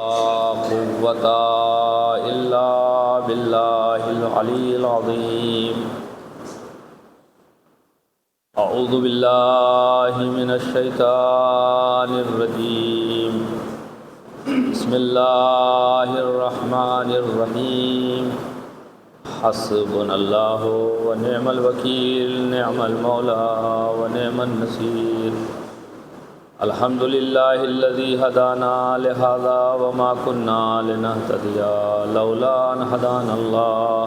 قوة إلا بالله العلي العظيم. أعوذ بالله من الشيطان الرجيم. بسم الله الرحمن الرحيم. حسبنا الله ونعم الوكيل، نعم المولى ونعم النصير. الحمد لله الذي هدانا لهذا وما كنا لنهتدي لولا أن هدانا الله.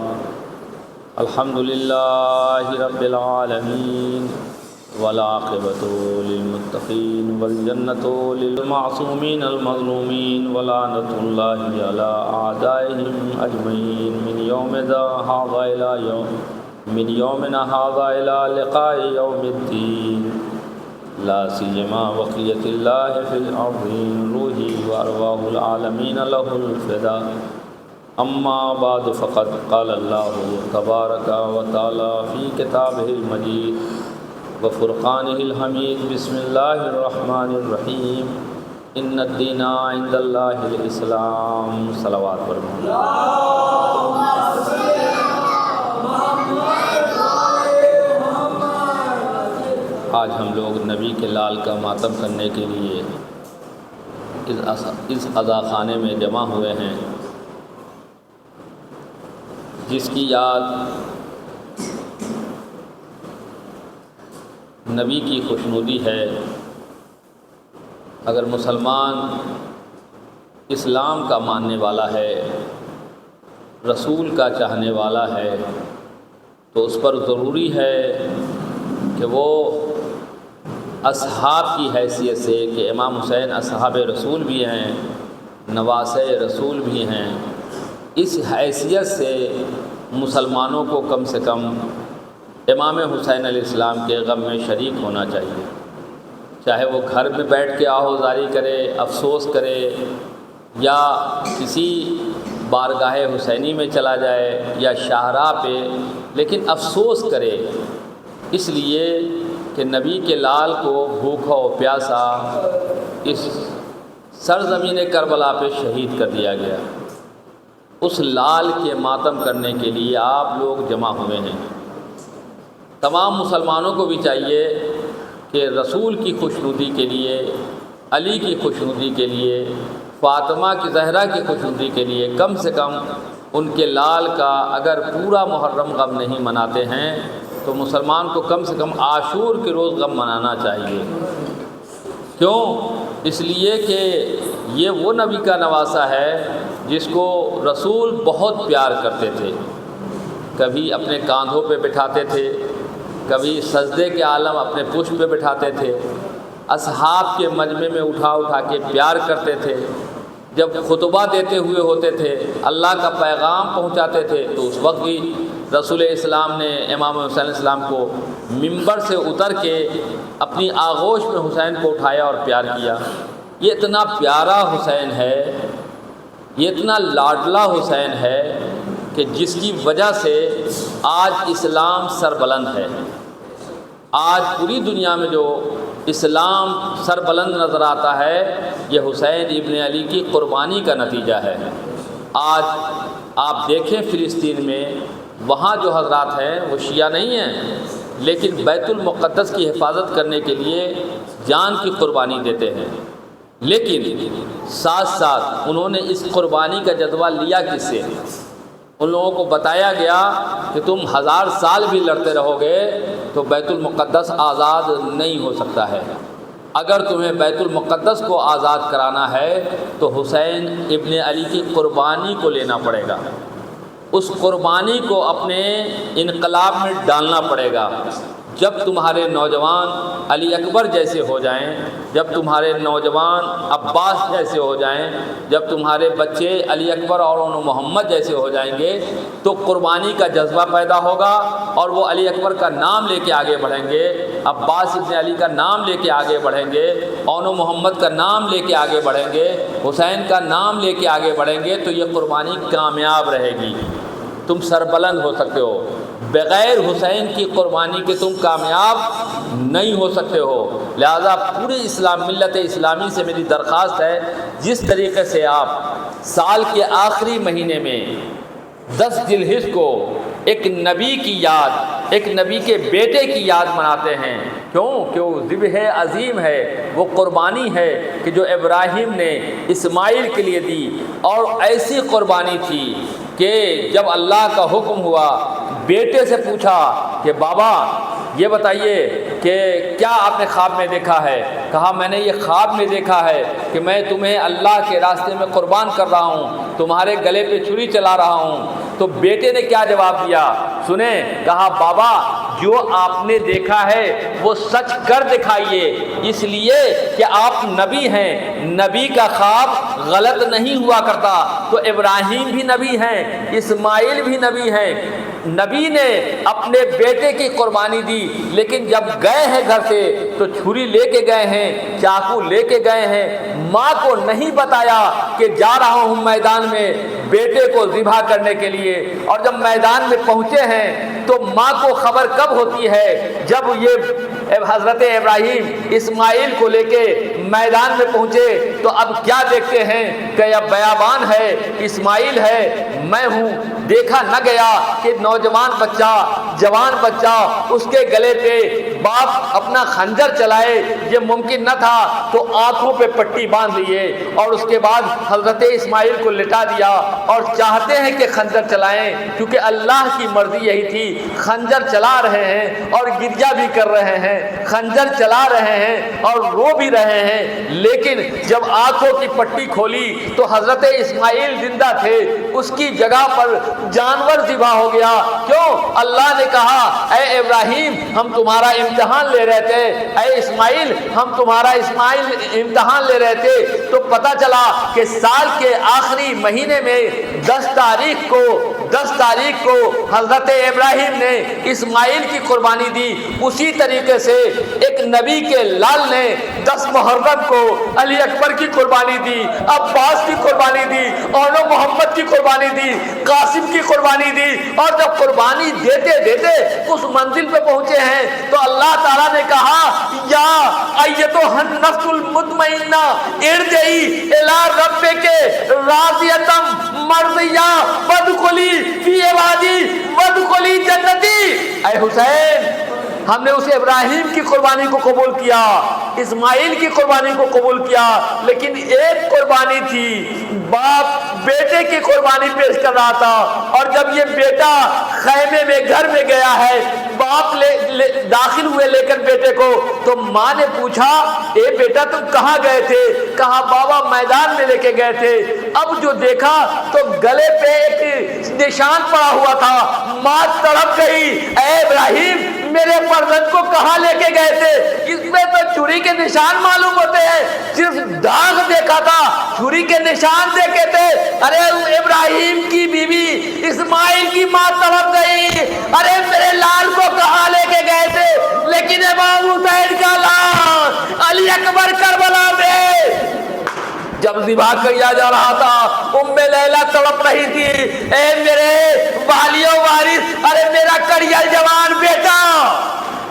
الحمد لله رب العالمين، والعاقبة للمتقين، والجنة للمعصومين المظلومين، ولعنة الله على أعدائهم أجمعين من يومنا هذا إلى لقاء يوم الدين. لا سيما بقية الله في الأرض، روحي وأرواح العالمين له الفداء. أما بعد، فقد قال الله تبارك وتعالى في كتابه المجيد وفرقانه الحميد. بسم الله الرحمن الرحيم. إن الدين عند الله الإسلام. صلوات فرمائیں. آج ہم لوگ نبی کے لال کا ماتم کرنے کے لیے اس عزا خانے میں جمع ہوئے ہیں، جس کی یاد نبی کی خوشنودی ہے. اگر مسلمان اسلام کا ماننے والا ہے، رسول کا چاہنے والا ہے، تو اس پر ضروری ہے کہ وہ اصحاب کی حیثیت سے، کہ امام حسین اصحاب رسول بھی ہیں، نواسے رسول بھی ہیں، اس حیثیت سے مسلمانوں کو کم سے کم امام حسین علیہ السلام کے غم میں شریک ہونا چاہیے. چاہے وہ گھر میں بیٹھ کے آہوزاری کرے، افسوس کرے، یا کسی بارگاہ حسینی میں چلا جائے یا شاہراہ پہ، لیکن افسوس کرے، اس لیے کہ نبی کے لال کو بھوکا و پیاسا اس سرزمین کربلا پہ شہید کر دیا گیا. اس لال کے ماتم کرنے کے لیے آپ لوگ جمع ہوئے ہیں. تمام مسلمانوں کو بھی چاہیے کہ رسول کی خوشنودی کے لیے، علی کی خوشنودی کے لیے، فاطمہ کی زہرا کی خوشنودی کے لیے کم سے کم ان کے لال کا اگر پورا محرم غم نہیں مناتے ہیں تو مسلمان کو کم سے کم عاشور کے روز غم منانا چاہیے. کیوں؟ اس لیے کہ یہ وہ نبی کا نواسا ہے جس کو رسول بہت پیار کرتے تھے. کبھی اپنے کاندھوں پہ بٹھاتے تھے، کبھی سجدے کے عالم اپنے پشت پہ بٹھاتے تھے، اصحاب کے مجمع میں اٹھا اٹھا کے پیار کرتے تھے. جب خطبہ دیتے ہوئے ہوتے تھے، اللہ کا پیغام پہنچاتے تھے، تو اس وقت بھی رسول اسلام نے امام حسین علیہ السلام کو ممبر سے اتر کے اپنی آغوش میں حسین کو اٹھایا اور پیار کیا. یہ اتنا پیارا حسین ہے، یہ اتنا لاڈلا حسین ہے کہ جس کی وجہ سے آج اسلام سربلند ہے. آج پوری دنیا میں جو اسلام سربلند نظر آتا ہے، یہ حسین ابن علی کی قربانی کا نتیجہ ہے. آج آپ دیکھیں فلسطین میں، وہاں جو حضرات ہیں وہ شیعہ نہیں ہیں، لیکن بیت المقدس کی حفاظت کرنے کے لیے جان کی قربانی دیتے ہیں. لیکن ساتھ ساتھ انہوں نے اس قربانی کا جذبہ لیا کس سے؟ ان لوگوں کو بتایا گیا کہ تم 1000 سال بھی لڑتے رہو گے تو بیت المقدس آزاد نہیں ہو سکتا ہے. اگر تمہیں بیت المقدس کو آزاد کرانا ہے تو حسین ابن علی کی قربانی کو لینا پڑے گا. اس قربانی کو اپنے انقلاب میں ڈالنا پڑے گا. جب تمہارے نوجوان علی اکبر جیسے ہو جائیں، جب تمہارے نوجوان عباس جیسے ہو جائیں، جب تمہارے بچے علی اکبر اور محمد جیسے ہو جائیں گے تو قربانی کا جذبہ پیدا ہوگا، اور وہ علی اکبر کا نام لے کے آگے بڑھیں گے، عباس ابن علی کا نام لے کے آگے بڑھیں گے، محمد کا نام لے کے آگے بڑھیں گے، حسین کا نام لے کے آگے بڑھیں گے، تو یہ قربانی کامیاب رہے گی. تم سربلند ہو سکتے ہو. بغیر حسین کی قربانی کے تم کامیاب نہیں ہو سکتے ہو۔ لہذا پوری ملت اسلامی سے میری درخواست ہے، جس طریقے سے آپ سال کے آخری مہینے میں 10 ذی الحجہ کو ایک نبی کی یاد، ایک نبی کے بیٹے کی یاد مناتے ہیں، کیوں کہ وہ ذبح عظیم ہے، وہ قربانی ہے کہ جو ابراہیم نے اسماعیل کے لیے دی، اور ایسی قربانی تھی کہ جب اللہ کا حکم ہوا، بیٹے سے پوچھا کہ بابا یہ بتائیے کہ کیا آپ نے خواب میں دیکھا ہے؟ کہا میں نے یہ خواب میں دیکھا ہے کہ میں تمہیں اللہ کے راستے میں قربان کر رہا ہوں، تمہارے گلے پہ چھری چلا رہا ہوں۔ تو بیٹے نے کیا جواب دیا سنیں، کہا بابا جو آپ نے دیکھا ہے وہ سچ کر دکھائیے، اس لیے کہ آپ نبی ہیں، نبی کا خواب غلط نہیں ہوا کرتا۔ تو ابراہیم بھی نبی ہیں، اسماعیل بھی نبی ہیں، نبی نے اپنے بیٹے کی قربانی دی، لیکن جب گئے ہیں گھر سے تو چھری لے کے گئے ہیں، چاقو لے کے گئے ہیں، ماں کو نہیں بتایا کہ جا رہا ہوں میدان میں بیٹے کو ذبح کرنے کے لیے۔ اور جب میدان میں پہنچے ہیں تو ماں کو خبر کب ہوتی ہے؟ جب یہ حضرت ابراہیم اسماعیل کو لے کے میدان میں پہنچے تو اب کیا دیکھتے ہیں کہ اب بیابان ہے، اسماعیل ہے، میں ہوں۔ دیکھا نہ گیا کہ نوجوان بچہ، جوان بچہ، اس کے گلے پہ باپ اپنا خنجر چلائے، یہ ممکن نہ تھا، تو آنکھوں پہ پٹی باندھ لیے اور اس کے بعد حضرت اسماعیل کو لٹا دیا، اور چاہتے ہیں کہ خنجر چلائیں کیونکہ اللہ کی مرضی یہی تھی۔ خنجر چلا رہے ہیں اور گرجا بھی کر رہے ہیں، خنجر چلا رہے ہیں اور رو بھی رہے ہیں، لیکن جب آنکھوں کی پٹی کھولی تو حضرت اسماعیل زندہ تھے، اس کی جگہ پر جانور ذبح ہو گیا۔ کیوں؟ اللہ نے کہا اے ابراہیم ہم تمہارا امتحان لے رہے تھے، اے اسماعیل ہم تمہارا امتحان لے رہے تھے۔ تو پتہ چلا کہ سال کے آخری مہینے میں 10 تاریخ کو حضرت ابراہیم نے اسماعیل کی قربانی دی، اسی طریقے سے ایک نبی کے لال نے 10 محرم کو علی اکبر کی قربانی دی، عباس کی قربانی دی، اور محمد کی قربانی دی، قاسم کی قربانی دی۔ اور جب قربانی دیتے دیتے اس منزل پہ پہنچے ہیں تو اللہ تعالیٰ نے کہا یا ایتھا النفس المطمئنہ ارجعی الی ربک راضیۃ مرضیہ وادخلی فی عبادی وادخلی جنتی۔ اے حسین ہم نے اس ابراہیم کی قربانی کو قبول کیا، اسماعیل کی قربانی کو قبول کیا، لیکن ایک قربانی تھی، باپ بیٹے کی قربانی پیش کر رہا تھا، اور جب یہ بیٹا خیمے میں گھر میں گیا ہے، باپ داخل ہوئے لے کر بیٹے کو، تو ماں نے پوچھا اے بیٹا تم کہاں گئے تھے؟ کہا بابا میدان میں لے کے گئے تھے۔ اب جو دیکھا تو گلے پہ ایک نشان پڑا ہوا تھا، ماں تڑپ گئی، اے ابراہیم میرے فرزند کو کہاں لے کے گئے تھے؟ اس میں تو چھری کے نشان معلوم ہوتے ہیں، صرف داغ دیکھا تھا، چھری کے نشان دیکھے تھے۔ ارے ابراہیم کی بیوی اسماعیل کی ماں تڑپ گئی، ارے میرے لال کو کہاں لے کے گئے تھے؟ لیکن امام حسین کا لال علی اکبر کربلا میں جب ذبح کیا جا رہا تھا، ام لیلہ تڑپ رہی تھی، اے میرے والیو وارث، ارے میرا کڑیل جوان بیٹا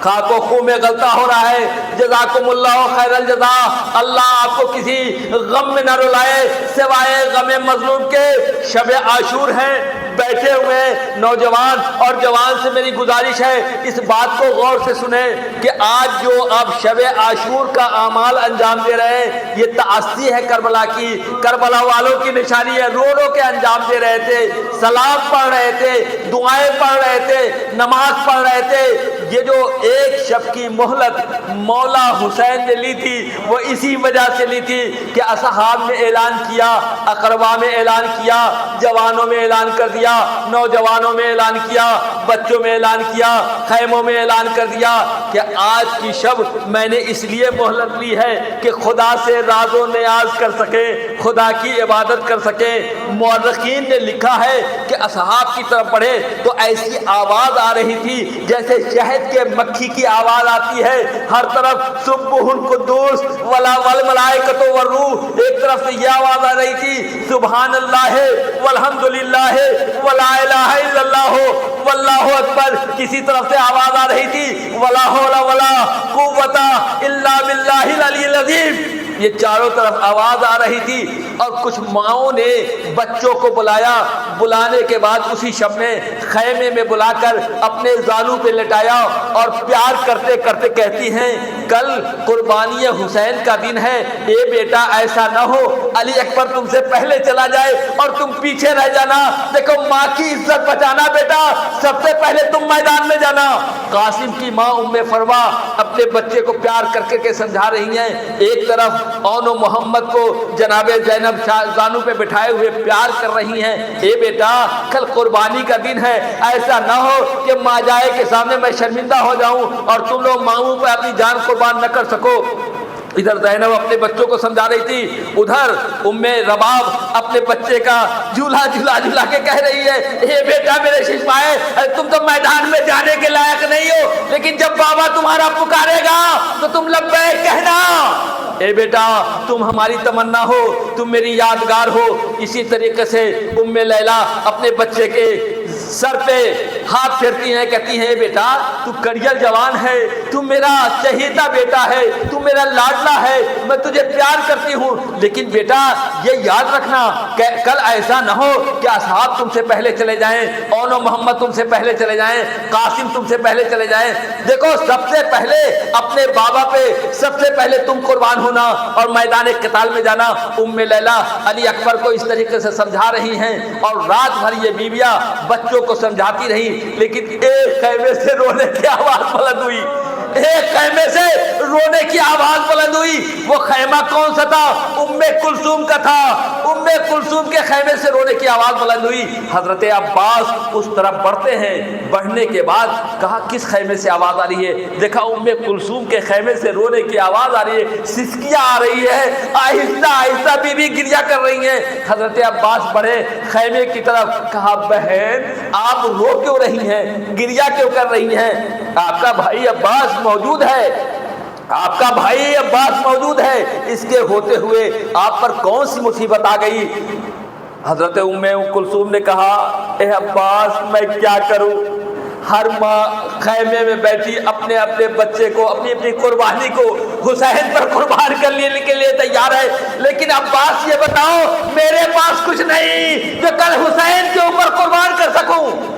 خاک و خوں میں غلطہ ہو رہا ہے۔ جزاکم اللہ خیر الجزا، اللہ آپ کو کسی غم میں نہ رلائے سوائے غم مظلوم کے۔ شب عاشور ہیں، بیٹھے ہوئے نوجوان اور جوان سے میری گزارش ہے اس بات کو غور سے سنیں کہ آج جو اب شب عاشور کا اعمال انجام دے رہے ہیں، یہ تعاصی ہے کربلا کی، کربلا والوں کی نشانی ہے۔ رو رو کے انجام دے رہے تھے، سلام پڑھ رہے تھے، دعائیں پڑھ رہے تھے، نماز پڑھ رہے تھے۔ یہ جو ایک شب کی مہلت مولا حسین نے لی تھی وہ اسی وجہ سے لی تھی کہ اصحاب نے اعلان کیا، اقربا میں اعلان کیا، جوانوں میں اعلان کر دیا، نوجوانوں میں اعلان کیا، بچوں میں اعلان کیا، خیموں میں اعلان کر دیا کہ آج کی شب میں نے اس لیے مہلت لی ہے کہ خدا سے راز و نیاز کر سکے، خدا کی عبادت کر سکے۔ مورخین نے لکھا ہے کہ اصحاب کی طرف بڑھے تو ایسی آواز آ رہی تھی جیسے شہر شہد کے مکھی کی آواز آتی ہے، ہر طرف سبح القدوس والملائکۃ والروح، ایک طرف سے یہ آواز آ رہی تھی سبحان اللہ والحمد للہ ولا الہ الا اللہ واللہ اکبر، کسی طرف سے آواز آ رہی تھی ولا حول ولا قوت الا باللہ العلی العظیم، یہ چاروں طرف آواز آ رہی تھی۔ اور کچھ ماؤں نے بچوں کو بلایا، بلانے کے بعد اسی شب میں خیمے میں بلا کر اپنے زانو پہ لٹایا اور پیار کرتے کرتے کہتی ہیں کل قربانی حسین کا دن ہے، اے بیٹا ایسا نہ ہو علی اکبر تم سے پہلے چلا جائے اور تم پیچھے رہ جانا، دیکھو ماں کی عزت بچانا بیٹا، سب سے پہلے تم میدان میں جانا۔ قاسم کی ماں ام فروا اپنے بچے کو پیار کر کے سمجھا رہی ہیں، ایک طرف اون و محمد کو جناب زینب زانو پہ بٹھائے ہوئے پیار کر رہی ہیں، اے بیٹا کل قربانی کا دن ہے، ایسا نہ ہو کہ ماں جائے کے سامنے میں شرمندہ ہو جاؤں اور تم لوگ ماؤں پہ اپنی جان قربان نہ کر سکو۔ ادھر زینب اپنے بچوں کو سمجھا رہی تھی، ادھر ام رباب اپنے بچے کا جھولا جھولا جھولا کے کہہ رہی ہے اے بیٹا میرے ششمائے تم تو میدان میں جانے کے لائق نہیں ہو، لیکن جب بابا تمہارا پکارے گا تو تم لبیک کہنا، اے بیٹا تم ہماری تمنا ہو، تم میری یادگار ہو۔ اسی طریقے سے ام لیلا اپنے بچے کے سر پہ ہاتھ پھیرتی ہیں، کہتی ہیں بیٹا تو کڑیل جوان ہے، تو میرا چہیتا بیٹا ہے، تو میرا لاڈلا ہے، میں تجھے پیار کرتی ہوں، لیکن بیٹا یہ یاد رکھنا کہ کل ایسا نہ ہو کہ اصحاب تم سے پہلے چلے جائیں، اون و محمد تم سے پہلے چلے جائیں، قاسم تم سے پہلے چلے جائیں۔ دیکھو سب سے پہلے اپنے بابا پہ سب سے پہلے تم قربان ہونا اور میدان قتال میں جانا۔ ام لیلا علی اکبر کو اس طریقے سے سمجھا رہی ہیں اور رات بھر یہ بیویاں بچوں کو سمجھاتی رہی، لیکن ایک خیمے سے رونے کی آواز بلند ہوئی، ایک خیمے سے رونے کی آواز بلند ہوئی۔ وہ خیمہ کون سا تھا؟ ام کلثوم کا تھا۔ ام کلثوم کے خیمے سے رونے کی آواز بلند ہوئی۔ حضرت عباس اس طرف بڑھتے ہیں، بڑھنے کے بعد کہا کس خیمے سے آواز آ رہی ہے؟ دیکھا ام کلثوم کے خیمے سے رونے کی آواز آ رہی ہے، سسکیاں آ رہی ہے، آہستہ آہستہ بیوی گریا کر رہی ہیں۔ حضرت عباس بڑھے خیمے کی طرف، کہا بہن آپ رو کیوں رہی ہیں، گریا کیوں کر رہی ہیں؟ آپ کا بھائی عباس موجود ہے، آپ کا بھائی عباس موجود ہے، اس کے ہوتے ہوئے آپ پر کون سی مصیبت آ گئی؟ حضرت ام کلثوم نے کہا اے عباس میں کیا کروں، ہر ماں خیمے میں بیٹھی اپنے اپنے بچے کو، اپنی اپنی قربانی کو حسین پر قربان کرنے کے لیے تیار ہے، لیکن عباس یہ بتاؤ میرے پاس کچھ نہیں جو کل حسین کے اوپر قربان کر سکوں۔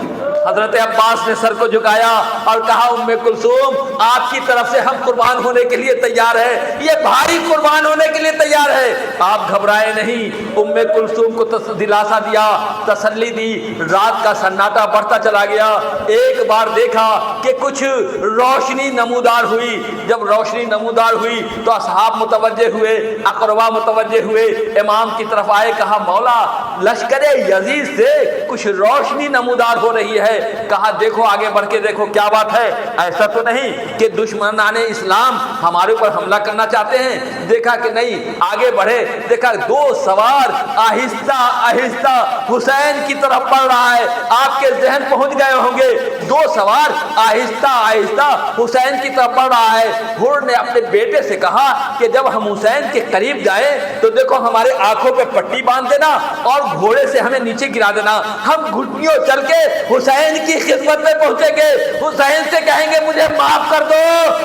حضرت عباس نے سر کو جھکایا اور کہا ام کلثوم آپ کی طرف سے ہم قربان ہونے کے لیے تیار ہے، یہ بھائی قربان ہونے کے لیے تیار ہے، آپ گھبرائے نہیں۔ ام کلثوم کو دلاسا دیا، تسلی دی۔ رات کا سناٹا بڑھتا چلا گیا، ایک بار دیکھا کہ کچھ روشنی نمودار ہوئی، جب روشنی نمودار ہوئی تو اصحاب متوجہ ہوئے، اقربا متوجہ ہوئے، امام کی طرف آئے، کہا مولا لشکر یزید سے کچھ روشنی نمودار ہو رہی ہے، کہا دیکھو آگے بڑھ کے دیکھو کیا بات ہے، ایسا تو نہیں کہ دشمنان اسلام ہمارے اوپر حملہ کرنا چاہتے ہیں؟ دیکھا کہ نہیں، آگے بڑھے، دیکھا دو سوار آہستہ آہستہ حسین کی طرف بڑھ رہا ہے، آپ کے ذہن پہنچ گئے ہوں گے، دو سوار آہستہ آہستہ حسین کی طرف بڑھ رہا ہے۔ حر نے اپنے بیٹے سے کہا کہ جب ہم حسین کے قریب جائیں تو دیکھو ہمارے آنکھوں پہ پٹی باندھ دینا اور گھوڑے سے ہمیں نیچے گرا دینا، ہم گھٹنیوں چل کے حسین کی خدمت میں پہنچیں گے، حسین سے کہیں گے مجھے معاف کر دو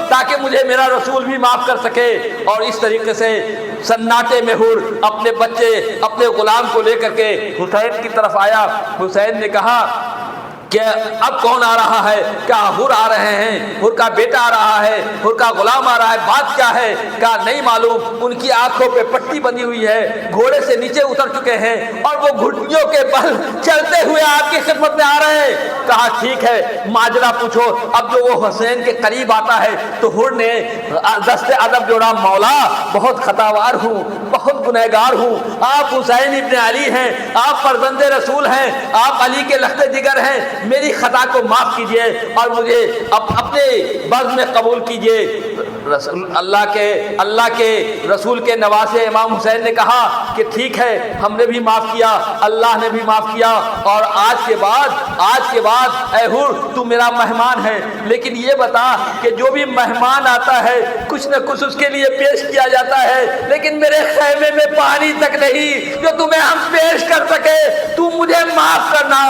تاکہ مجھے میرا رسول بھی معاف کر سکے۔ اور اس طریقے سے سناٹے میں حر اپنے بچے اپنے غلام کو لے کر کے حسین کی طرف آیا۔ حسین نے کہا کہ اب کون آ رہا ہے؟ کیا حر آ رہے ہیں، حر کا بیٹا آ رہا ہے، حر کا غلام آ رہا ہے، بات کیا ہے؟ کہا نہیں معلوم، ان کی آنکھوں پہ پٹی بندھی ہوئی ہے، گھوڑے سے نیچے اتر چکے ہیں اور وہ گھٹنوں کے بل چلتے ہوئے آپ کی خدمت میں آ رہے ہیں۔ کہا ٹھیک ہے ماجرا پوچھو۔ اب جو وہ حسین کے قریب آتا ہے تو حر نے دست ادب جوڑا، مولا بہت خطاوار ہوں، بہت گنہگار ہوں، آپ حسین ابن علی ہیں، آپ فرزند رسول ہیں، آپ علی کے لخت جگر ہیں، میری خطا کو معاف کیجئے اور مجھے اپنے بزم میں قبول کیجئے۔ اللہ کے رسول کے نواسے امام حسین نے کہا کہ ٹھیک ہے ہم نے بھی معاف کیا، اللہ نے بھی معاف کیا، اور آج کے بعد آج کے بعد اے حور تو میرا مہمان ہے، لیکن یہ بتا کہ جو بھی مہمان آتا ہے کچھ نہ کچھ اس کے لیے پیش کیا جاتا ہے، لیکن میرے خیمے میں پانی تک نہیں جو تمہیں ہم پیش کر سکے، تو مجھے معاف کرنا۔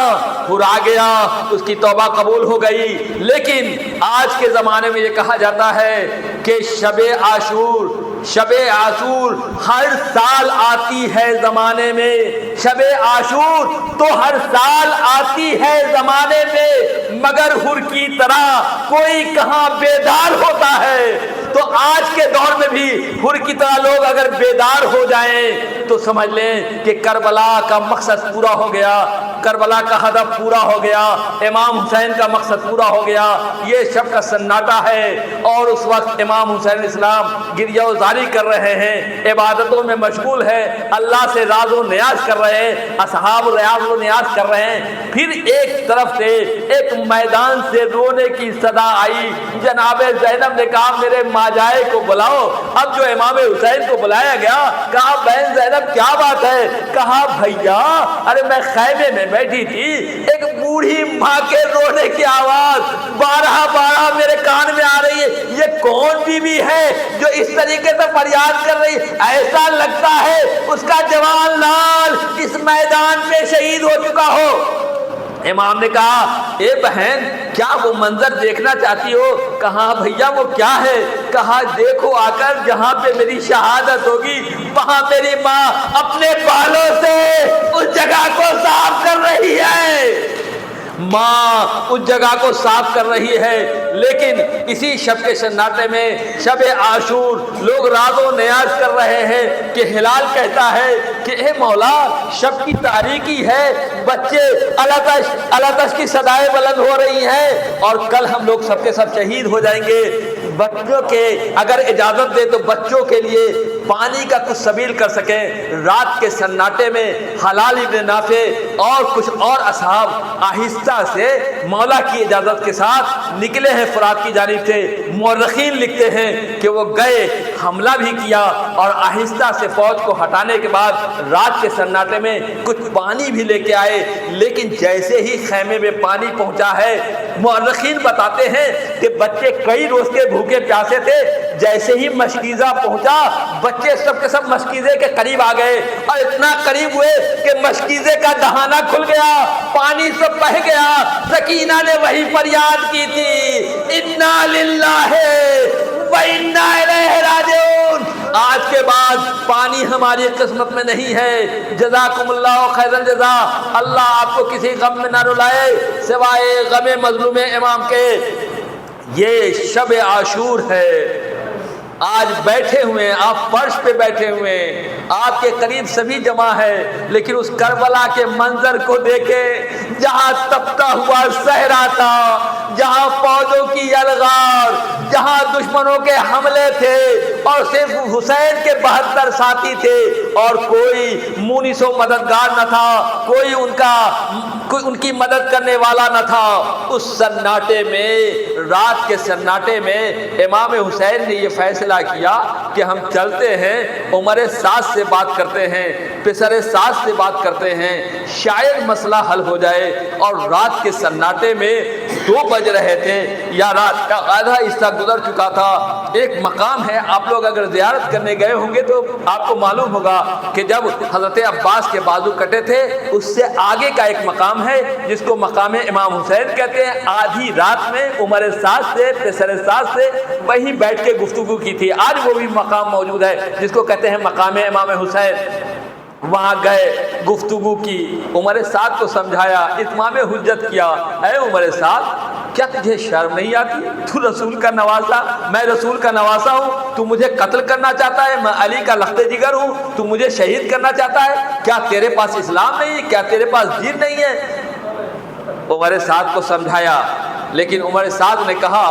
حور آ گیا، اس کی توبہ قبول ہو گئی۔ لیکن آج کے زمانے میں یہ کہا جاتا ہے کہ شب عاشور ہر سال آتی ہے زمانے میں، شب عاشور تو ہر سال آتی ہے زمانے میں، مگر حور کی طرح کوئی کہاں بیدار ہوتا ہے۔ تو آج کے دور میں بھی حور کی طرح لوگ اگر بیدار ہو جائیں تو سمجھ لیں کہ کربلا کا مقصد پورا ہو گیا، کربلا کا ہدف پورا ہو گیا، امام حسین کا مقصد پورا ہو گیا۔ یہ شب کا سناٹا ہے، اور اس وقت امام حسین اسلام گریہ و زاری کر رہے ہیں، عبادتوں میں مشغول ہے، اللہ سے راز و نیاز کر رہے ہیں، اصحاب ریاض و نیاز کر رہے ہیں۔ پھر ایک طرف سے ایک میدان سے رونے کی صدا آئی، جناب زینب نے کہا میرے ماجائے کو بلاؤ۔ اب جو امام حسین کو بلایا گیا، کہا بہن زینب کیا بات ہے؟ کہا بھیا ارے میں خیمے میں بیٹھی تھی، ایک بوڑھی ماں کے رونے کی آواز بارہ میرے کان میں آ رہی ہے، یہ کون بیوی ہے جو اس طریقے سے فریاد کر رہی؟ ایسا لگتا ہے اس کا جوان لال اس میدان میں شہید ہو چکا ہو۔ امام نے کہا اے بہن کیا وہ منظر دیکھنا چاہتی ہو؟ کہا بھیا وہ کیا ہے؟ کہا دیکھو آ کر جہاں پہ میری شہادت ہوگی وہاں میری ماں اپنے بالوں سے اس جگہ کو صاف کر رہی ہے، ماں اس جگہ کو صاف کر رہی ہے۔ لیکن اسی شب کے سناٹے میں شب عاشور لوگ راز و نیاز کر رہے ہیں کہ ہلال کہتا ہے کہ اے مولا شب کی تاریکی ہے، بچے الاتش کی صدائیں بلند ہو رہی ہیں، اور کل ہم لوگ سب کے سب شہید ہو جائیں گے۔ بچوں کے اگر اجازت دے تو بچوں کے لیے پانی کا کچھ سبیل کر سکیں۔ رات کے سناٹے میں حلال ابن نافع اور کچھ اور اصحاب آہستہ سے مولا کی اجازت کے ساتھ نکلے ہیں فرات کی جانب سے۔ مورخین لکھتے ہیں کہ وہ گئے، حملہ بھی کیا، اور آہستہ سے فوج کو ہٹانے کے بعد رات کے سناٹے میں کچھ پانی بھی لے کے آئے۔ لیکن جیسے ہی خیمے میں پانی پہنچا ہے، مورخین بتاتے ہیں کہ بچے کئی روز کے بھوکے پیاسے تھے، جیسے ہی مشکیزہ پہنچا بچے سب کے سب مشکیزے کے قریب آ گئے، اور اتنا قریب ہوئے کہ مشکیزے کا دہانہ کھل گیا، پانی سب بہہ گیا۔ سکینہ نے وہی فریاد کی تھی انا للہ و انا الیہ راجعون، آج کے بعد پانی ہماری قسمت میں نہیں ہے۔ جزاکم اللہ خیر الجزا، اللہ آپ کو کسی غم میں نہ رلائے سوائے غم مظلوم امام کے۔ یہ شب عاشور ہے، آج بیٹھے ہوئے آپ فرش پہ بیٹھے ہوئے، آپ کے قریب سبھی جمع ہے، لیکن اس کربلا کے منظر کو دیکھے جہاں تپتا ہوا صحرا تھا، جہاں فوجوں کی یلغار، جہاں دشمنوں کے حملے تھے، اور صرف حسین کے 72 ساتھی تھے، اور کوئی مونس و مددگار نہ تھا، کوئی ان کی مدد کرنے والا نہ تھا۔ اس سناٹے میں، رات کے سناٹے میں امام حسین نے یہ فیصلہ کیا کہ ہم چلتے ہیں، عمر سعد سے بات کرتے ہیں، پسر سعد سے بات کرتے ہیں، شاید مسئلہ حل ہو جائے۔ اور رات کے سناٹے میں 2 بج رہے تھے، یا رات کا آدھا حصہ گزر چکا تھا۔ ایک مقام ہے، آپ لوگ اگر زیارت کرنے گئے ہوں گے تو آپ کو معلوم ہوگا کہ جب حضرت عباس کے بازو کٹے تھے، اس سے آگے کا ایک مقام ہے جس کو مقام امام حسین کہتے ہیں۔ آدھی رات میں عمر سعد سے، پسر سعد سے وہیں بیٹھ کے گفتگو کی تھی، آج وہ بھی مقام موجود ہے جس کو کہتے ہیں مقام امام حسین۔ وہاں گئے، گفتگو کی، عمر سعد کو سمجھایا، اتمام حجت کیا۔ اے عمر سعد کیا تجھے شرم نہیں آتی؟ تو رسول کا نواسا، میں رسول کا نواسا ہوں، تو مجھے قتل کرنا چاہتا ہے، میں علی کا لخت جگر ہوں، تو مجھے شہید کرنا چاہتا ہے؟ کیا تیرے پاس اسلام نہیں ہے؟ کیا تیرے پاس دین نہیں ہے؟ عمر سعد کو سمجھایا، لیکن عمر سعد نے کہا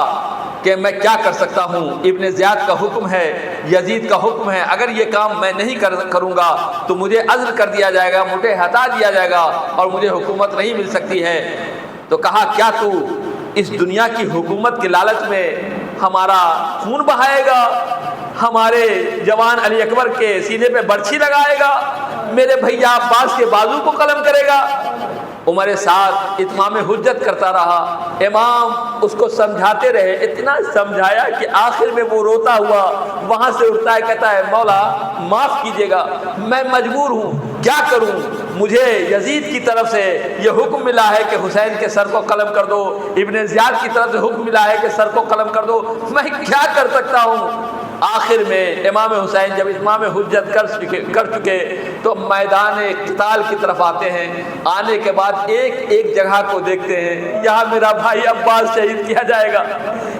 کہ میں کیا کر سکتا ہوں، ابن زیاد کا حکم ہے، یزید کا حکم ہے، اگر یہ کام میں نہیں کروں گا تو مجھے عزل کر دیا جائے گا، مجھے ہٹا دیا جائے گا، اور مجھے حکومت نہیں مل سکتی ہے۔ تو کہا کیا تو اس دنیا کی حکومت کے لالچ میں ہمارا خون بہائے گا، ہمارے جوان علی اکبر کے سینے پہ برچھی لگائے گا؟ میرے بھیا عباس کے بازو کو قلم کرے گا؟ عمر سعد اتمام حجت کرتا رہا، امام اس کو سمجھاتے رہے، اتنا سمجھایا کہ آخر میں وہ روتا ہوا وہاں سے اٹھتا ہے، کہتا ہے مولا معاف کیجیے گا، میں مجبور ہوں، کیا کروں، مجھے یزید کی طرف سے یہ حکم ملا ہے کہ حسین کے سر کو قلم کر دو، ابن زیاد کی طرف سے حکم ملا ہے کہ سر کو قلم کر دو، میں کیا کر سکتا ہوں؟ آخر میں امام حسین جب اتمام حجت کر چکے تو میدان قتال کی طرف آتے ہیں، آنے کے بعد ایک ایک جگہ کو دیکھتے ہیں، یہاں میرا بھائی عباس شہید کیا جائے گا،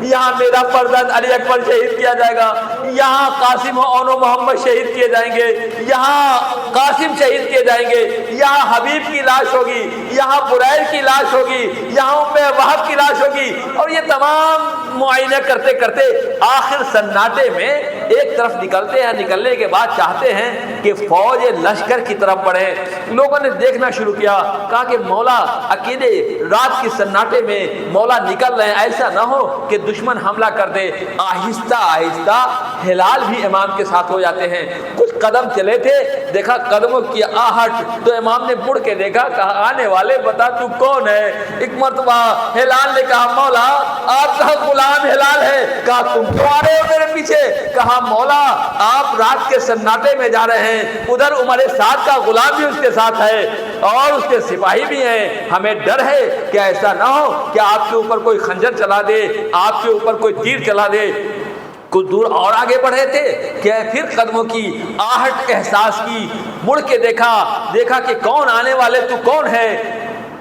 یہاں میرا فرزند علی اکبر شہید کیا جائے گا، یہاں قاسم و اون و محمد شہید کیے جائیں گے، یہاں قاسم شہید کیے جائیں گے، یہاں حبیب کی لاش ہوگی، یہاں برائر کی لاش ہوگی، یہاں وہب کی لاش ہوگی، اور یہ تمام معائنہ کرتے کرتے آخر سناٹے میں ایک طرف نکلتے ہیں، نکلنے کے بعد چاہتے ہیں کہ فوج لشکر کی طرف بڑھے۔ لوگوں نے دیکھنا شروع کیا، کہا کہ مولا اکیلے رات کی سناٹے میں مولا نکل رہے ہیں، ایسا نہ ہو کہ دشمن حملہ کر دے۔ آہستہ آہستہ ہلال بھی امام کے ساتھ ہو جاتے ہیں، کچھ قدم چلے تھے، دیکھا قدموں کی آہٹ، تو امام نے مڑ کے دیکھا، کہا آنے والے بتا تو کون ہے؟ ایک مرتبہ ہلال نے کہا مولا آپ کا غلام ہلال ہے۔ کہا تم کیوں آ رہے ہو میرے پیچھے؟ کہا مولا آپ رات کے سناٹے میں جا رہے ہیں، ادھر عمر سعد کا غلام بھی اس کے ساتھ ہے اور اس کے سپاہی بھی ہیں، ہمیں ڈر ہے کہ ایسا نہ ہو کہ آپ کے اوپر کوئی خنجر چلا دے، آپ کے اوپر کوئی تیر چلا دے۔ کچھ دور اور آگے بڑھے تھے کہ پھر قدموں کی آہٹ احساس کی، مڑ کے دیکھا کہ کون آنے والے، تو کون ہے؟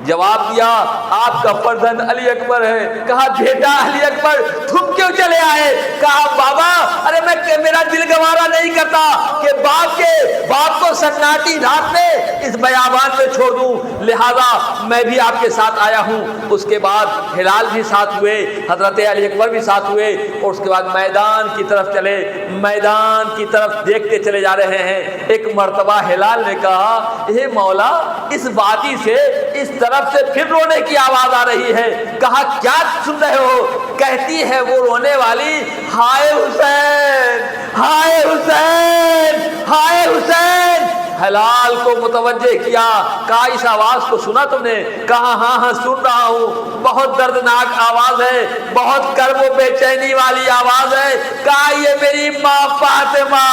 جواب دیا آپ کا فرزند علی اکبر ہے۔ کہا بیٹا علی اکبر تم کیوں چلے آئے؟ کہا بابا ارے میرا دل گوارا نہیں کرتا کہ باپ کو سناٹی رات میں اس بیابان میں چھوڑ دوں، لہذا میں بھی آپ کے ساتھ آیا ہوں۔ اس کے بعد ہلال بھی ساتھ ہوئے، حضرت علی اکبر بھی ساتھ ہوئے، اور اس کے بعد میدان کی طرف چلے، میدان کی طرف دیکھتے چلے جا رہے ہیں۔ ایک مرتبہ ہلال نے کہا اے مولا اس وادی سے اس طرف سے پھر رونے کی آواز آ رہی ہے۔ کہا کیا سن رہے ہو؟ کہتی ہے وہ رونے والی ہائے حسین ہائے حسین ہائے حسین۔ ہلال کو متوجہ کیا، کہا اس آواز کو سنا تم نے؟ کہا ہاں سن رہا ہوں، بہت دردناک آواز ہے، بہت کرب و بے چینی والی آواز ہے۔ کہا یہ میری ماں فاطمہ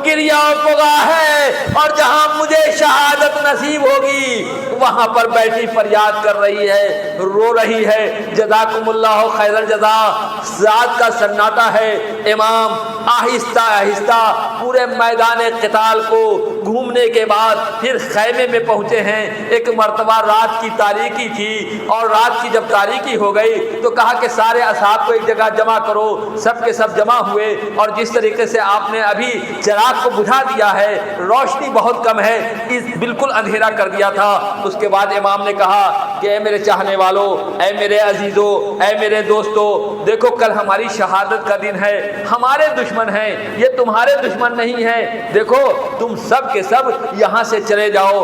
گریہ و فغاں ہے، اور جہاں مجھے شہادت نصیب ہوگی وہاں پر بیٹھی فریاد کر رہی ہے، رو رہی ہے۔ جزاکم اللہ خیر الجزا۔ رات کا سناٹا ہے، امام آہستہ آہستہ پورے میدان قتال کو گھومنے کے بعد پھر خیمے میں پہنچے ہیں۔ ایک مرتبہ رات کی تاریکی تھی، اور رات کی جب تاریکی ہو گئی تو کہا کہ سارے اصحاب کو ایک جگہ جمع کرو۔ سب کے سب جمع ہوئے، اور جس طریقے سے آپ نے ابھی چراغ کو بجھا دیا ہے، روشنی بہت کم ہے، بالکل اندھیرا کر دیا تھا۔ اس کے بعد امام نے کہا کہ اے میرے چاہنے والوں، اے میرے عزیزوں، اے میرے دوستوں، دیکھو کل ہماری شہادت کا دن ہے، ہمارے دشمن ہیں، یہ تمہارے دشمن نہیں ہیں، دیکھو تم سب کے سب یہاں سے چلے جاؤ،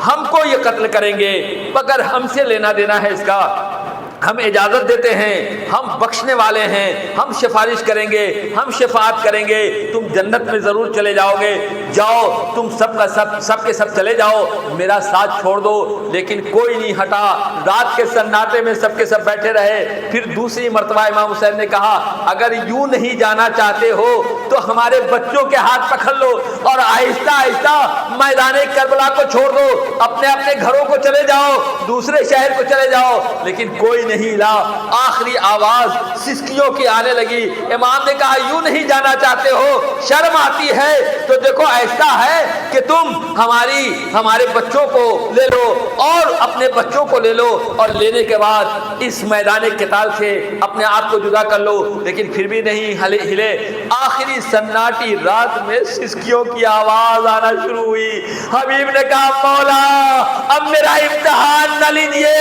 ہم کو یہ قتل کریں گے مگر ہم سے لینا دینا ہے اس کا، ہم اجازت دیتے ہیں، ہم بخشنے والے ہیں، ہم سفارش کریں گے، ہم شفاعت کریں گے، تم جنت میں ضرور چلے جاؤ گے، جاؤ تم سب کے سب چلے جاؤ، میرا ساتھ چھوڑ دو۔ لیکن کوئی نہیں ہٹا، رات کے سناٹے میں سب کے سب بیٹھے رہے۔ پھر دوسری مرتبہ امام حسین نے کہا اگر یوں نہیں جانا چاہتے ہو تو ہمارے بچوں کے ہاتھ پکڑ لو اور آہستہ آہستہ میدان کربلا کو چھوڑ دو، اپنے اپنے گھروں کو چلے جاؤ، دوسرے شہر کو چلے جاؤ۔ لیکن کوئی نہیں لا، آخری آواز سسکیوں کی آنے لگی۔ امام نے کہا یوں نہیں جانا چاہتے ہو، شرم آتی ہے تو دیکھو ایسا ہے کہ تم ہمارے بچوں کو لے لو اور اپنے بچوں کو لے لو، اور لینے کے بعد اس میدان قتال سے اپنے آپ کو جدا کر لو۔ لیکن پھر بھی نہیں ہلے۔ آخری سناٹی رات میں سسکیوں کی آواز آنا شروع ہوئی۔ حبیب نے کہا مولا اب میرا امتحان نہ لیجیے،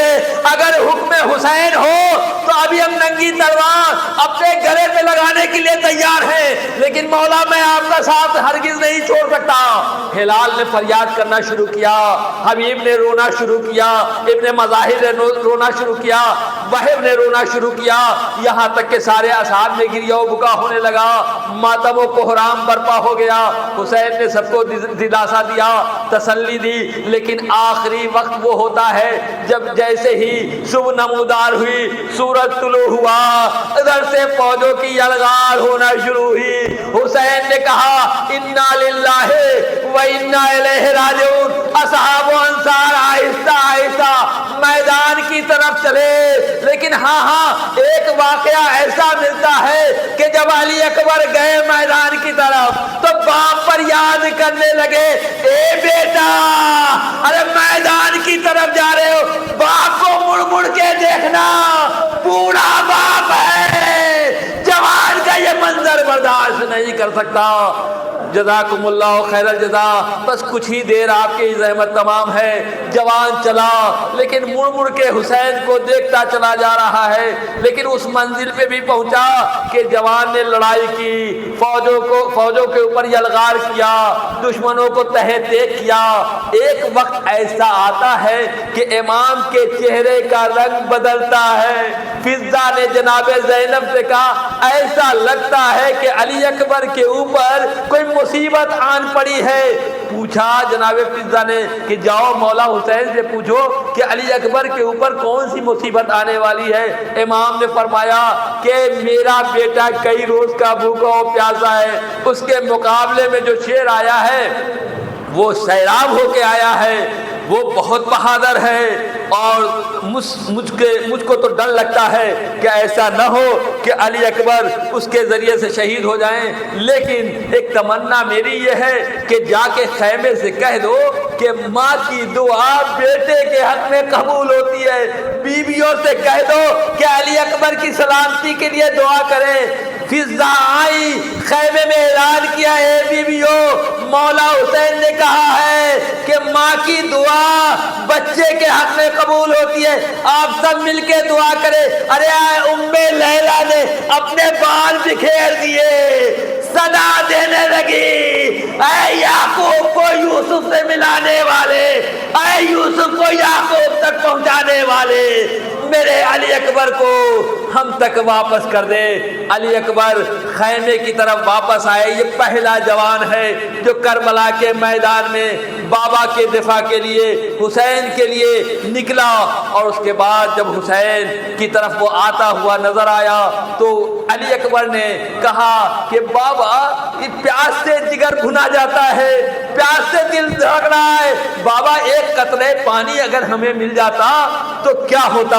اگر حکم حسین حسین ہو تو ابھی ہم ننگی تلوار اپنے گلے پہ لگانے کے لیے تیار ہیں، لیکن مولا میں آپ کا ساتھ ہرگز نہیں چھوڑ سکتا۔ ہلال نے فریاد کرنا شروع کیا، حبیب نے رونا شروع کیا، ابن مظاہر نے رونا شروع کیا، وہب نے رونا شروع کیا، یہاں تک کہ سارے اصحاب میں گریہ و بکا ہونے لگا، ماتم و کوہرام برپا ہو گیا۔ حسین نے سب کو دلاسا دیا، تسلی دی، لیکن آخری وقت وہ ہوتا ہے جب جیسے ہی صبح نمودار ہوئی، سورج طلوع ہوا، ادھر سے فوجوں کی یلغار ہونا شروع ہوئی۔ حسین نے کہا انا للہ و انا الیہ راجعون، اصحاب و انصار آہستہ آہستہ میدان کی طرف چلے، لیکن ہاں ایک واقعہ ایسا ملتا ہے کہ جب علی اکبر گئے میدان کی طرف تو باپ پر یاد کرنے لگے، اے بیٹا ارے میدان کی طرف جا رہے ہو، باپ کو مڑ مڑ کے دیکھنا، بوڑھا باپ ہے، جوان کا یہ منظر برداشت نہیں کر سکتا۔ جزاکم اللہ خیر الجزا۔ بس کچھ ہی دیر آپ کی زحمت تمام ہے۔ جوان چلا لیکن مڑ مڑ کے حسین کو دیکھتا چلا جا رہا ہے، لیکن اس منزل پہ بھی پہنچا کہ جوان نے لڑائی کی، فوجوں کے اوپر یلغار کیا، دشمنوں کو تہہ تیگ کیا۔ ایک وقت ایسا آتا ہے کہ امام کے چہرے کا رنگ بدلتا ہے۔ فضہ نے جناب زینب سے کہا ایسا لگتا ہے کہ علی اکبر کے اوپر کوئی مصیبت آن پڑی ہے۔ پوچھا جناب فضہ نے کہ جاؤ مولا حسین سے پوچھو کہ علی اکبر کے اوپر کون سی مصیبت آنے والی ہے۔ امام نے فرمایا کہ میرا بیٹا کئی روز کا بھوکا و پیاسا ہے، اس کے مقابلے میں جو شیر آیا ہے وہ سیراب ہو کے آیا ہے، وہ بہت بہادر ہے، اور مجھ کو تو ڈر لگتا ہے کہ ایسا نہ ہو کہ علی اکبر اس کے ذریعے سے شہید ہو جائیں، لیکن ایک تمنا میری یہ ہے کہ جا کے خیمے سے کہہ دو کہ ماں کی دعا بیٹے کے حق میں قبول ہوتی ہے، بیویوں سے کہہ دو کہ علی اکبر کی سلامتی کے لیے دعا کریں۔ فضہ آئی، خیمے میں اعلان کیا، اے بیویوں مولا حسین نے کہا ہے کہ ماں کی دعا بچے کے حق میں قبول ہوتی ہے، آپ سب مل کے دعا کریں۔ ارے ام لیلا نے اپنے بال بکھیر دیے، صدا دینے لگی، اے یعقوب کو یوسف سے ملانے والے، اے یوسف کو یعقوب تک پہنچانے والے، میرے علی اکبر کو ہم تک واپس کر دے۔ علی اکبر خیمے کی طرف واپس آئے۔ یہ پہلا جوان ہے جو کربلا کے میدان میں بابا کے دفاع کے لیے، حسین کے لیے نکلا، اور اس کے بعد جب حسین کی طرف وہ آتا ہوا نظر آیا تو علی اکبر نے کہا کہ بابا یہ پیاس سے جگر بھنا جاتا ہے، پیاس سے دل دھڑک رہا ہے، بابا ایک قطرے پانی اگر ہمیں مل جاتا تو کیا ہوتا۔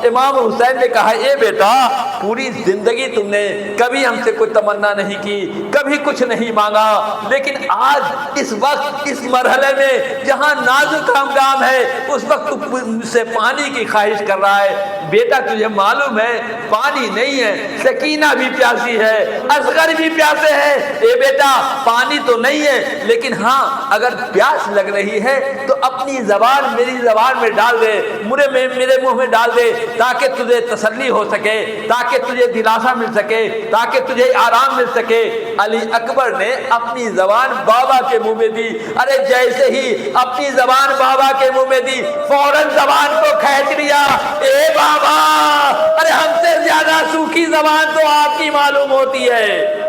امام حسین نے کہا اے بیٹا پوری زندگی تم نے کبھی ہم سے کوئی تمنا نہیں کی، کبھی کچھ نہیں مانگا، لیکن آج اس وقت اس مرحلے میں جہاں نازک ہنگام ہے اس وقت تو مجھ سے پانی کی خواہش کر رہا ہے۔ بیٹا تجھے معلوم ہے پانی نہیں ہے، سکینہ بھی پیاسی ہے، اصغر بھی پیاسے ہیں، اے بیٹا پانی تو نہیں ہے، لیکن ہاں اگر پیاس لگ رہی ہے تو اپنی زبان میری زبان میں ڈال دے، میرے منہ میں ڈال دے، تاکہ تجھے تسلی ہو سکے، تاکہ تجھے دلاسا مل سکے، تاکہ تجھے آرام مل سکے۔ علی اکبر نے اپنی زبان بابا کے منہ میں دی۔ ارے جیسے ہی اپنی زبان بابا کے منہ میں دی فوراً زبان کو کھینچ لیا۔ اے بابا ارے ہم سے زیادہ سوکھی زبان تو آپ کی معلوم ہوتی ہے۔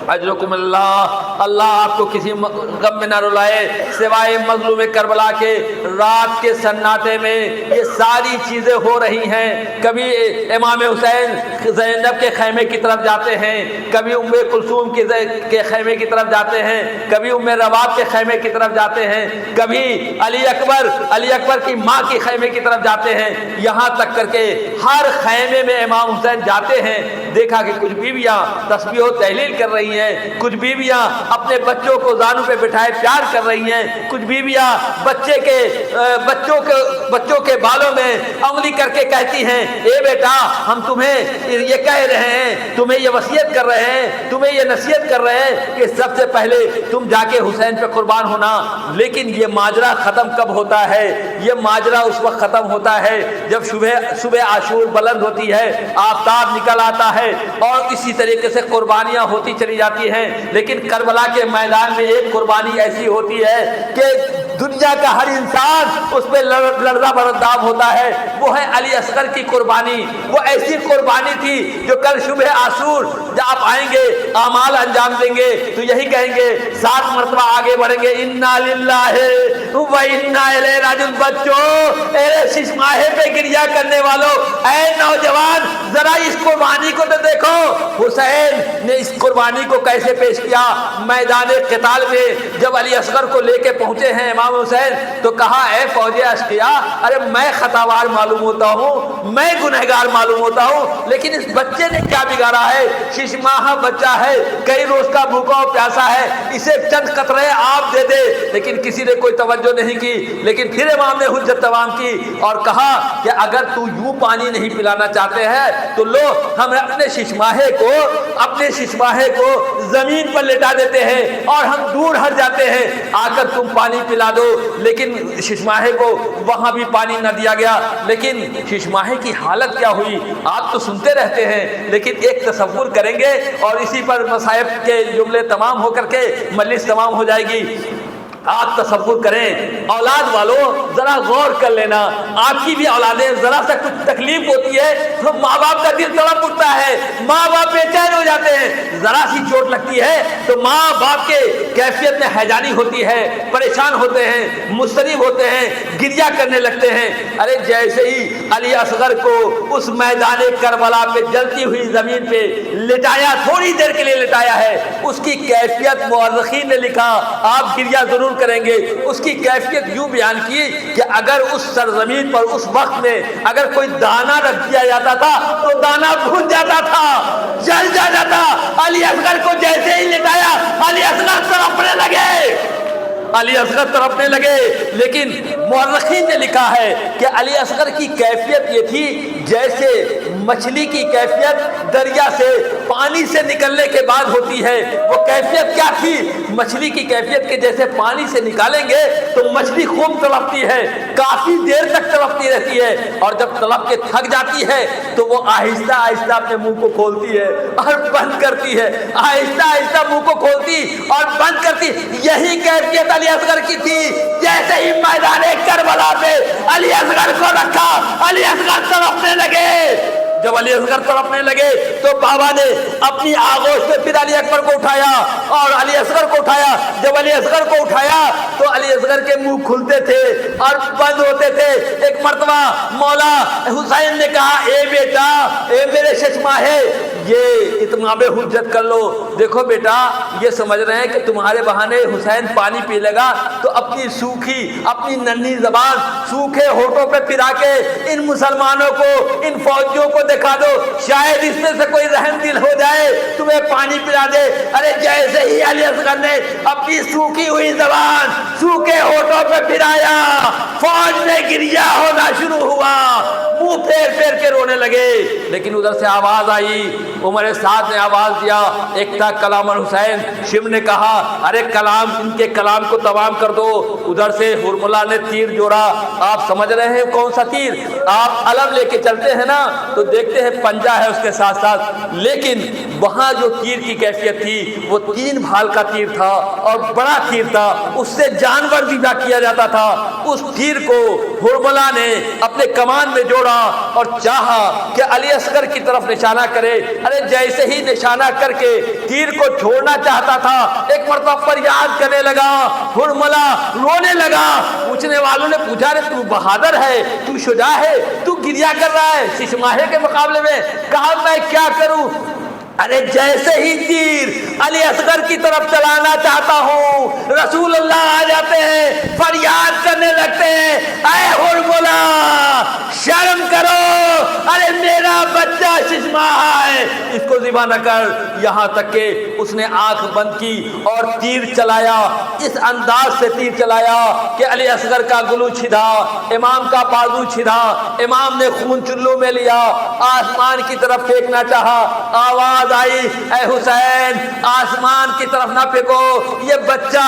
اجرکم اللہ، اللہ آپ کو کسی غم میں نہ رلائے سوائے مظلوم کربلا کے۔ رات کے سناٹے میں یہ ساری چیزیں ہو رہی ہیں، کبھی امام حسین زینب کے خیمے کی طرف جاتے ہیں، کبھی ام کلثوم کے خیمے کی طرف جاتے ہیں، کبھی ام رباب کے خیمے کی طرف جاتے ہیں، کبھی علی اکبر کی ماں کے خیمے کی طرف جاتے ہیں، یہاں تک کر کے ہر خیمے میں امام حسین جاتے ہیں۔ دیکھا کہ کچھ بیویاں تسبیح و تحلیل کر رہی ہیں، ہیں، کچھ بیویاں اپنے بچوں کو زانوں پہ بٹھائے پیار کر رہی ہیں، کچھ بیویاں بچوں کے بالوں میں انگلی کر کے کہتی ہیں اے بیٹا ہم تمہیں یہ کہہ رہے ہیں، تمہیں یہ وصیت کر رہے ہیں، تمہیں یہ نصیحت کر رہے ہیں کہ سب سے پہلے تم جا کے حسین پہ قربان ہونا۔ لیکن یہ ماجرا ختم کب ہوتا ہے؟ یہ ماجرا اس وقت ختم ہوتا ہے جب صبح عاشور بلند ہوتی ہے، آفتاب نکل آتا ہے اور اسی طریقے سے قربانیاں ہوتی چلی جاتی ہیں۔ لیکن کربلا کے میدان میں ایک قربانی ایسی ہوتی ہے کہ دنیا کا ہر انسان اس پہ لرزہ برداب ہوتا ہے، وہ ہے علی اصغر کی قربانی۔ وہ ایسی قربانی تھی جو کل صبح عاشور جب آپ آئیں گے اعمال انجام دیں گے تو یہی کہیں گے، 7 مرتبہ آگے بڑھیں گے، انا للہ و انا الیہ راجعون۔ بچوں اے شش ماہے پہ گریا کرنے والوں، اے نوجوان ذرا اس قربانی کو تو دیکھو۔ حسین نے اس قربانی کو کیسے پیش کیا؟ میدان قتال میں جب علی اصغر کو لے کے پہنچے ہیں امام حسین تو کہا اے فوج اشقیا، ارے میں خطاوار معلوم ہوتا ہوں، میں گنہگار معلوم ہوتا ہوں، لیکن اس بچے نے کیا بگاڑا ہے؟ 6 ماہ بچہ ہے، کئی روز کا بھوکا اور پیاسا ہے، اسے چند قطرے آپ دے دے۔ لیکن کسی نے کوئی توجہ نہیں کی۔ لیکن پھر امام نے حجت تمام کی اور کہا کہ اگر تو یوں پانی نہیں پلانا چاہتے ہیں تو لو ہم اپنے 6 ماہے کو زمین پر لٹا دیتے ہیں اور ہم دور ہٹ جاتے ہیں، آ کر تم پانی پلا دو۔ لیکن 6 ماہے کو وہاں بھی پانی نہ دیا گیا۔ لیکن 6 ماہے کی حالت کیا ہوئی آپ تو سنتے رہتے ہیں، لیکن ایک تصور کریں گے اور اسی پر مصائب کے جملے تمام ہو کر کے مجلس تمام ہو جائے گی۔ آپ تصور کریں، اولاد والوں ذرا غور کر لینا، آپ کی بھی اولادیں ذرا سا کچھ تکلیف ہوتی ہے تو ماں باپ کا دل تڑپ اٹھتا ہے، ماں باپ بے چین ہو جاتے ہیں، ذرا سی چوٹ لگتی ہے تو ماں باپ کے کیفیت میں حیرانی ہوتی ہے، پریشان ہوتے ہیں، مضطرب ہوتے ہیں، گریا کرنے لگتے ہیں۔ ارے جیسے ہی علی اصغر کو اس میدان کربلا پہ جلتی ہوئی زمین پہ لٹایا، تھوڑی دیر کے لیے لٹایا ہے، اس کی کیفیت مورخین نے لکھا، آپ گریا ضرور کریں گے، اس کی کیفیت یوں بیان کی کہ اگر اس سرزمین پر اس وقت میں اگر کوئی دانا رکھ دیا جاتا تھا تو دانا بھون جاتا تھا، جل جاتا تھا۔ علی اصغر کو جیسے ہی لٹایا علی اصغر تڑپنے لگے۔ لیکن مورخین نے لکھا ہے کہ علی اصغر کی کیفیت یہ تھی جیسے مچھلی کی کیفیت دریا سے پانی سے نکلنے کے بعد ہوتی ہے۔ وہ کیفیت کیا تھی؟ مچھلی کی کیفیت کے جیسے پانی سے نکالیں گے تو مچھلی خوب تڑپتی ہے، کافی دیر تک تڑپتی رہتی ہے، اور جب تڑپ کے تھک جاتی ہے تو وہ آہستہ آہستہ اپنے منہ کو کھولتی ہے اور بند کرتی ہے، آہستہ آہستہ منہ کو کھولتی اور بند کرتی۔ یہی کیفیت علی اصغر کی تھی۔ جیسے ہی میدان کربلا پہ علی اصغر کو رکھا، علی اصغر تڑپنے لگے۔ جب علی اصغر تڑپنے لگے تو بابا نے اپنی آغوش پہ پھر علی اکبر کو اٹھایا اور علی اصغر کو اٹھایا۔ جب علی اصغر کو اٹھایا تو علی اصغر کے منہ کھلتے تھے اور بند ہوتے تھے۔ ایک مرتبہ مولا حسین نے کہا اے بیٹا، اے میرے 6 ماہے، یہ اتمام حجت کر لو۔ دیکھو بیٹا، یہ سمجھ رہے ہیں کہ تمہارے بہانے حسین پانی پی لے گا تو اپنی سوکھی، اپنی ننھی زبان سوکھے ہونٹوں پہ پھرا کے ان مسلمانوں کو، ان فوجیوں کو دکھا دو، شاید اس میں سے کوئی رحم دل ہو جائے، تمہیں پانی پلا دے۔ ارے جیسے ہی علی اصغر نے اپنی سوکھی ہوئی زبان سوکھے ہونٹوں پہ پھرایا، فوج میں گریا ہونا شروع ہوا، منہ پھیر پھیر کے رونے لگے۔ لیکن ادھر سے آواز آئی، عمر سعد نے آواز دیا، ایک تھا کلام الحسین، شم نے کہا ارے کلام، ان کے کلام کو تمام کر دو۔ ادھر سے ہرملا نے تیر جوڑا۔ آپ سمجھ رہے ہیں کون سا تیر؟ آپ علم لے کے چلتے ہیں نا تو دیکھتے ہیں پنجہ ہے اس کے ساتھ ساتھ، لیکن وہاں جو تیر کی کیفیت تھی وہ 3 بھال کا تیر تھا اور بڑا تیر تھا، اس سے جانور ذبح کیا جاتا تھا۔ اس تیر کو ہرملا نے اپنے کمان میں جوڑا اور چاہا کہ علی اصغر کی طرف نشانہ کرے۔ ارے جیسے ہی نشانہ کر کے تیر کو چھوڑنا چاہتا تھا، ایک مرتبہ فریاد کرنے لگا، ہرملا رونے لگا۔ پوچھنے والوں نے پوچھا رے تو بہادر ہے، تو شجاع ہے، تو گریا کر رہا ہے 6 ماہے کے مقابلے میں؟ کہا میں کیا کروں؟ ارے جیسے ہی تیر علی اصغر کی طرف چلانا چاہتا ہوں، رسول اللہ آ جاتے ہیں، فریاد کرنے لگتے ہیں، اے ہرملا شرم کرو، ارے میرا میرا بچہ 6 ماہ ہے، اس کو ذبح نہ کر۔ یہاں تک کہ اس نے آنکھ بند کی اور تیر چلایا، اس انداز سے تیر چلایا کہ علی اصغر کا گلو چھدا، امام کا بازو چھدا، امام نے خون چلو میں لیا، آسمان کی طرف پھینکنا چاہا، آواز آئی اے حسین آسمان کی طرف نہ پھینکو، یہ بچہ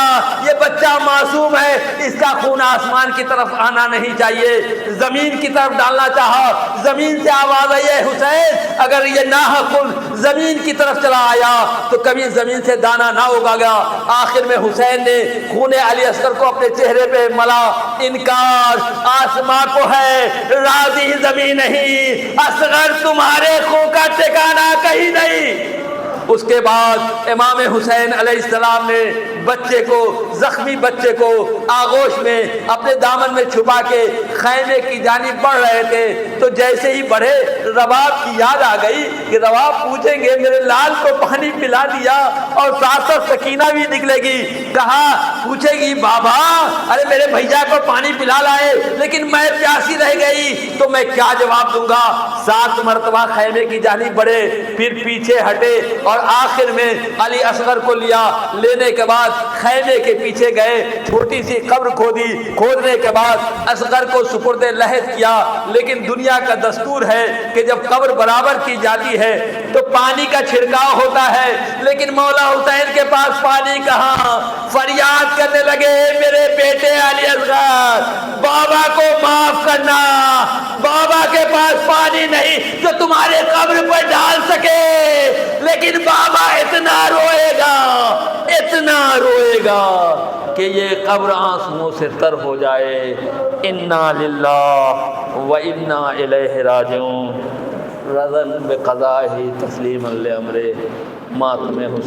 معصوم ہے، اس کا خون آسمان کی طرف آنا نہیں چاہیے، زمین کی طرف ڈالنا چاہا، زمین سے آواز آئی اے حسین اگر یہ ناحق زمین کی طرف چلا آیا تو کبھی زمین سے دانا نہ اگا گا۔ آخر میں حسین نے خون علی اصغر کو اپنے چہرے پہ ملا، انکار آسمان کو ہے، راضی زمین نہیں، اصغر تمہارے خون کا ٹھکانہ کہیں نہیں۔ اس کے بعد امام حسین علیہ السلام نے زخمی بچے کو آغوش میں اپنے دامن میں چھپا کے خیمے کی جانب بڑھ رہے تھے تو جیسے ہی بڑھے رباب کی یاد آ گئی کہ رباب پوچھیں گے میرے لال کو پانی پلا دیا، اور ساتھ ساتھ سکینہ بھی نکلے گی، کہا پوچھے گی بابا ارے میرے بھیا کو پانی پلا لائے لیکن میں پیاسی رہ گئی تو میں کیا جواب دوں گا۔ 7 مرتبہ خیمے کی جانب بڑھے، پھر پیچھے ہٹے اور آخر میں علی اصغر کو لینے کے بعد خیمے کے پیچھے گئے، چھوٹی سی قبر کھودنے کے بعد اصغر کو سپرد لحد کیا۔ لیکن دنیا کا دستور ہے کہ جب قبر برابر کی جاتی ہے تو پانی کا چھڑکاؤ ہوتا ہے، لیکن مولا حسین کے پاس پانی کہاں؟ فریاد کرنے لگے میرے بیٹے علی اصغر بابا کو معاف کرنا، بابا کے پاس پانی نہیں جو تمہارے قبر پر ڈال سکے، لیکن بابا اتنا روئے گا کہ یہ قبر آنسوؤں سے تر ہو جائے۔ انا للہ و انا الیہ راجعون، رضا بقضائہ تسلیما لامرہ، ماتم حسین۔